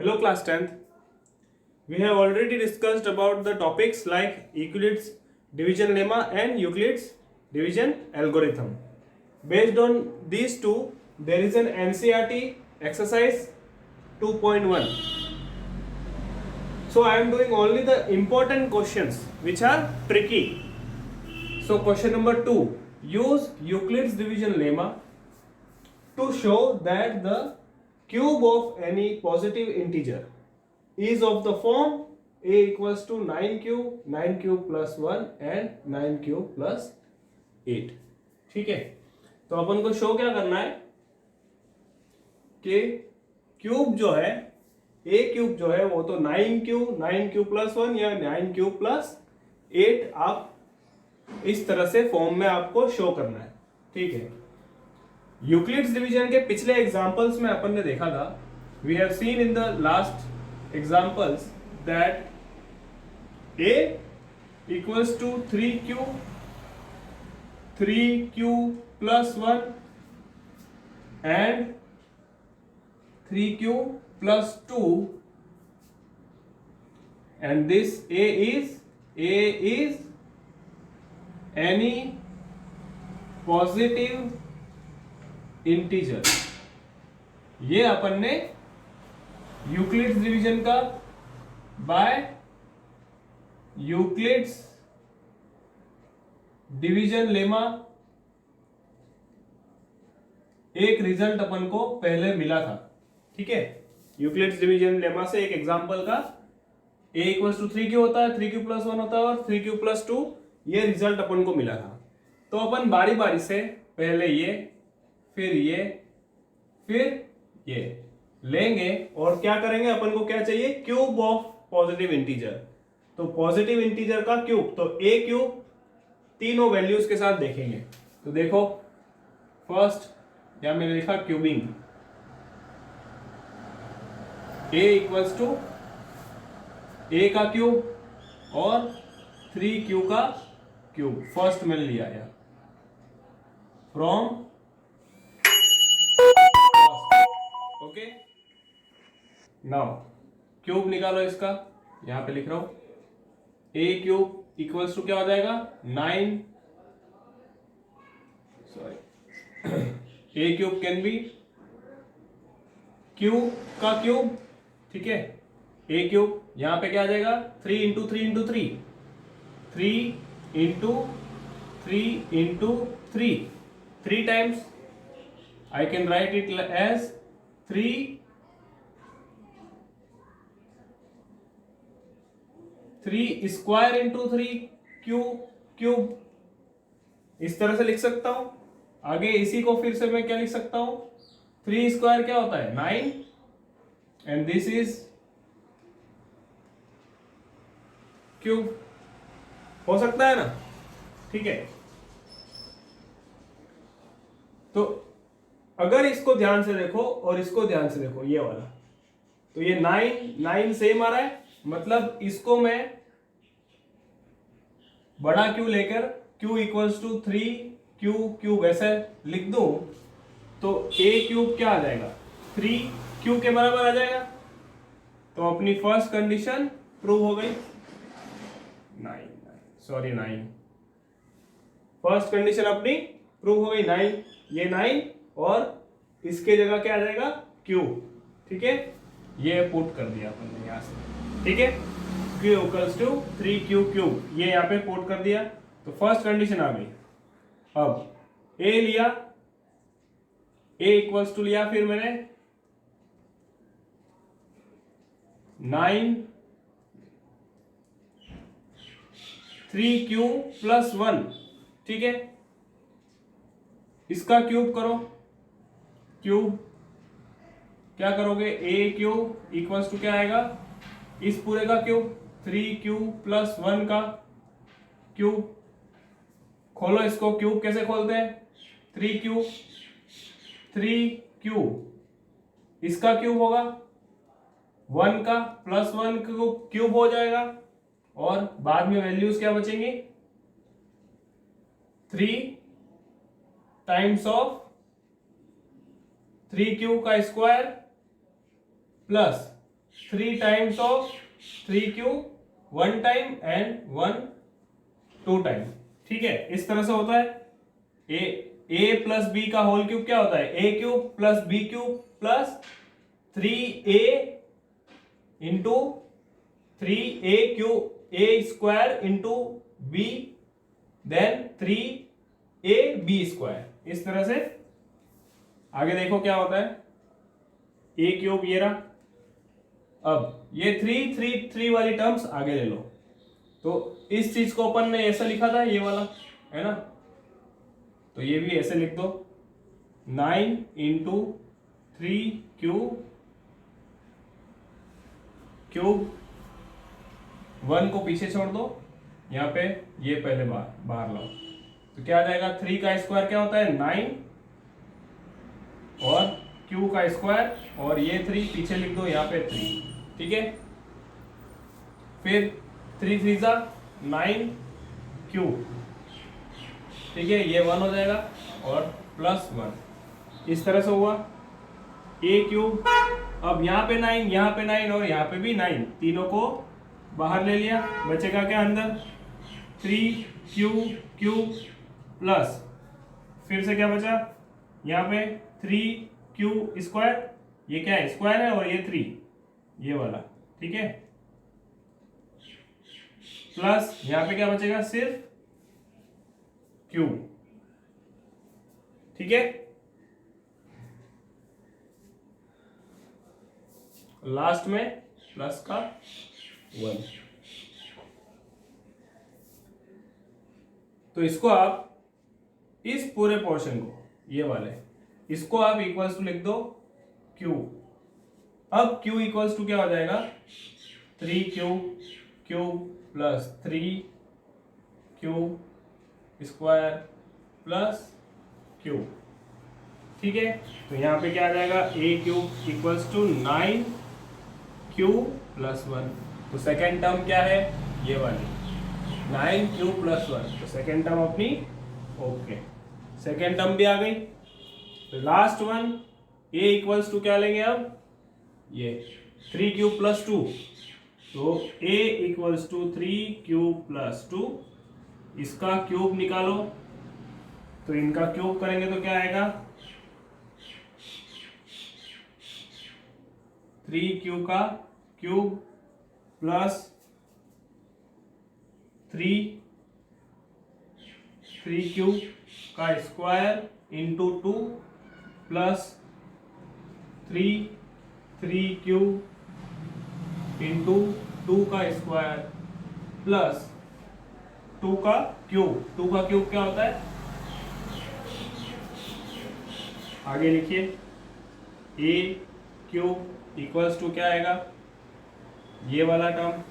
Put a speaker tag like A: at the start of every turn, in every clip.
A: Hello class 10th. We have already discussed about the topics like Euclid's division lemma and Euclid's division algorithm. Based on these two, there is an NCERT exercise 2.1. So I am doing only the important questions which are tricky. So question number 2, use Euclid's division lemma to show that the cube of any positive integer is of the form a equals to 9 cube plus 1 and 9 cube plus 8. ठीक है, तो अपन को show क्या करना है कि cube जो है ए क्यूब जो है वो तो 9 क्यूब प्लस 1 या 9 क्यूब प्लस 8 आप इस तरह से फॉर्म में आपको शो करना है. ठीक है, यूक्लिड्स डिवीजन के पिछले एग्जांपल्स में अपन ने देखा था, we have seen in the last examples that a equals to 3q plus 1 and 3q plus 2 and this a is any positive integer. ये अपन ने यूक्लिड्स डिवीजन का बाय यूक्लिड्स डिवीजन लेमा एक रिजल्ट अपन को पहले मिला था. ठीक है, यूक्लिड्स डिवीजन लेमा से एक एग्जांपल का a इक्वल्स टू 3q होता है, 3q प्लस 1 होता है और 3q प्लस 2, ये रिजल्ट अपन को मिला था. तो अपन बारी बारी से पहले ये फिर ये लेंगे और क्या करेंगे, अपन को क्या चाहिए, क्यूब ऑफ पॉजिटिव इंटीजर. तो पॉजिटिव इंटीजर का क्यूब, तो ए क्यूब तीनों वैल्यूज के साथ देखेंगे. तो देखो फर्स्ट यहां मैंने लिखा क्यूबिंग, ए इक्वल्स टू ए का क्यूब और 3q का क्यूब. फर्स्ट मैंने लिया यार फ्रॉम ओके. नाउ क्यूब निकालो इसका, यहां पे लिख रहा हूं a क्यूब इक्वल्स टू क्या हो जाएगा 9, sorry a cube can be cube का क्यूब. ठीक है, a क्यूब यहां पे क्या आ जाएगा 3 into 3 into 3, 3 into 3 into 3 times. I can write it as 3 square into 3 cube. इस तरह से लिख सकता हूं. आगे इसी को फिर से मैं क्या लिख सकता हूं, 3 स्क्वायर क्या होता है 9 एंड दिस इज क्यूब. हो सकता है ना. ठीक है, तो अगर इसको ध्यान से देखो और इसको ध्यान से देखो, ये वाला, तो ये 9 सेम आ रहा है, मतलब इसको मैं बड़ा क्यू लेकर q equals to 3q cube ऐसे लिख दूं तो a क्यूब क्या आ जाएगा 3q के बराबर आ जाएगा. तो अपनी फर्स्ट कंडीशन प्रूव हो गई. 9 फर्स्ट कंडीशन अपनी प्रूव हो गई. 9, ये 9 और इसके जगह क्या आ जाएगा क्यूब. ठीक है, ये पुट कर दिया अपन ने यहां से. ठीक है, q equals to 3q cube, ये यहां पे पुट कर दिया. तो फर्स्ट कंडीशन आ गई. अब a लिया, a इक्वल्स टू लिया, फिर मैंने 9 3q प्लस 1. ठीक है, इसका क्यूब करो. क्यूब क्या करोगे, a क्यूब इक्वल्स टू क्या आएगा, इस पूरे का क्यूब 3q प्लस 1 का क्यूब. खोलो इसको, क्यूब कैसे खोलते हैं, 3q इसका क्यूब होगा 1 का प्लस 1 क्यूब हो जाएगा और बाद में वैल्यूज क्या बचेंगी 3 टाइम्स ऑफ 3q का square plus 3 times of 3q 1 time and 1 2 time. ठीक है, इस तरह से होता है। ए प्लस बी का होल क्यूब क्या होता है? A cube plus B cube plus 3a into 3a cube A square into B then 3ab square. इस तरह से आगे देखो क्या होता है। ए क्यूब ये रहा, अब ये 3 3 3 वाली टर्म्स आगे ले लो। तो इस चीज को अपन ने ऐसा लिखा था, ये वाला है ना, तो ये भी ऐसे लिख दो 9 इंटू 3 क्यूब 1 को पीछे छोड़ दो, यहाँ पे ये पहले बाहर लाओ, तो क्या आ जाएगा? 3 का स्क्वायर क्या होता है? 9 और q का स्क्वायर और ये 3 पीछे लिख दो, यहाँ पे 3। ठीक है, फिर 3 3 जा 9q। ठीक है, ये 1 हो जाएगा और प्लस 1। इस तरह से हुआ a क्यूब। अब यहाँ पे 9, यहाँ पे 9 और यहाँ पे भी 9, तीनों को बाहर ले लिया, बचेगा क्या अंदर? 3q क्यूब प्लस फिर से क्या बचा यहाँ पे? 3q स्क्वायर, ये क्या है? स्क्वायर है, और ये 3 ये वाला। ठीक है, प्लस यहाँ पे क्या बचेगा? सिर्फ q। ठीक है, लास्ट में प्लस का 1। तो इसको आप इस पूरे पोर्शन को, ये वाले, इसको आप इक्वल्स टू लिख दो q। अब q इक्वल्स टू क्या हो जाएगा? 3q cube plus 3q square plus q। ठीक है, तो यहाँ पे क्या आ जाएगा? a cube equals to 9q plus 1। तो सेकेंड टर्म क्या है? ये वाली 9q प्लस 1। तो सेकेंड टर्म अपनी ओके, सेकेंड टर्म भी आ गई। तो last one a equals to क्या लेंगे अब? ये 3q प्लस 2। तो a equals to 3q plus 2, इसका क्यूब निकालो, तो इनका क्यूब करेंगे तो क्या आएगा? 3q का क्यूब प्लस 3q का square into 2 plus 3q into 2 का स्क्वायर प्लस 2 का क्यूब। 2 का क्यूब क्या होता है? आगे लिखिए, a क्यूब इक्वल्स टू क्या आएगा? ये वाला टर्म,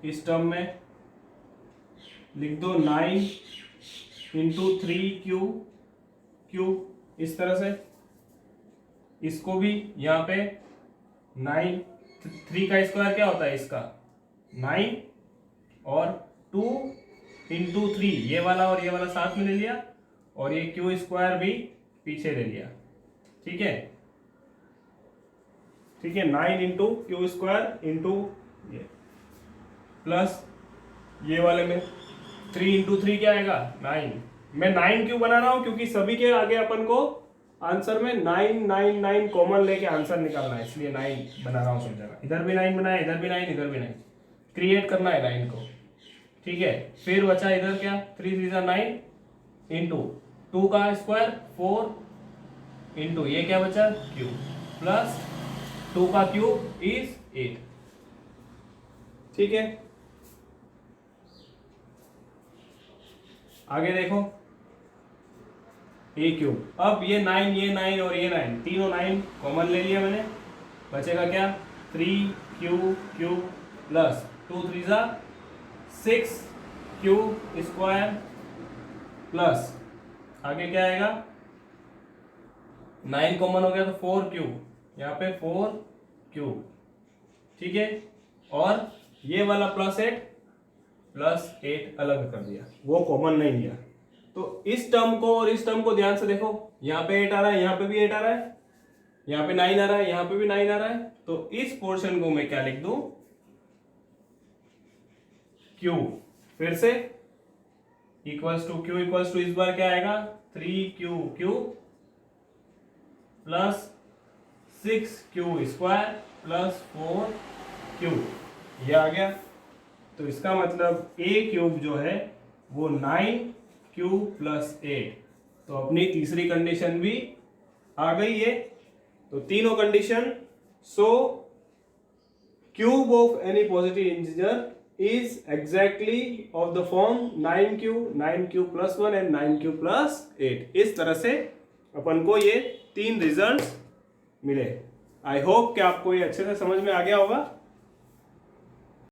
A: इस टर्म में लिख दो 9 इंटू 3q क्यूब। इस तरह से इसको भी यहाँ पे 9, 3 का स्क्वायर क्या होता है इसका? 9 और 2 इंटू 3, ये वाला और ये वाला साथ में ले लिया, और ये क्यू स्क्वायर भी पीछे ले लिया। ठीक है, ठीक है, 9 इंटू क्यू स्क्वायर इंटू ये प्लस ये वाले में 3 इंटू 3 क्या आएगा? 9। मैं 9 क्यों बना रहा हूं? क्योंकि सभी के आगे अपन को आंसर में 9 9 9 कॉमन लेके आंसर निकालना है, इसलिए 9 बना रहा हूं सब जगह। इधर भी 9 बनाया, इधर भी 9, इधर भी 9, क्रिएट करना है 9 को। ठीक है, फिर बचा इधर क्या? 3 3 9 इंटू 2 का स्क्वायर 4 इंटू ये क्या बचा? क्यूब प्लस 2 का क्यूब इज 8। ठीक है, आगे देखो a क्यूब। अब ये 9, ये 9 और ये 9, तीनों 9 कॉमन ले लिया मैंने, बचेगा क्या? 3q cube plus 2 3 6q square plus आगे क्या आएगा? 9 कॉमन हो गया तो 4q, यहाँ पे 4q। ठीक है, और ये वाला +8 +8 अलग कर दिया, वो कॉमन नहीं लिया। तो इस टर्म को और इस टर्म को ध्यान से देखो, यहाँ पे 8 आ रहा है, यहाँ पे भी 8 आ रहा है, यहाँ पे 9 आ रहा है, यहाँ पे भी 9 आ रहा है। तो इस पोर्शन को मैं क्या लिख दूं, Q। फिर से equals to Q equals to इस बार क्या आएगा 3QQ plus 6Q square plus 4Q, ये आ गया। तो इसका मतलब A क्यूब जो है वो 9Q प्लस 8। तो अपनी तीसरी कंडीशन भी आ गई है। तो तीनों condition, so cube of any positive integer is exactly of the form 9Q plus 1 and 9Q plus 8। इस तरह से अपन को ये तीन रिजल्ट्स मिले। आई होप कि आपको ये अच्छे से समझ में आ गया होगा।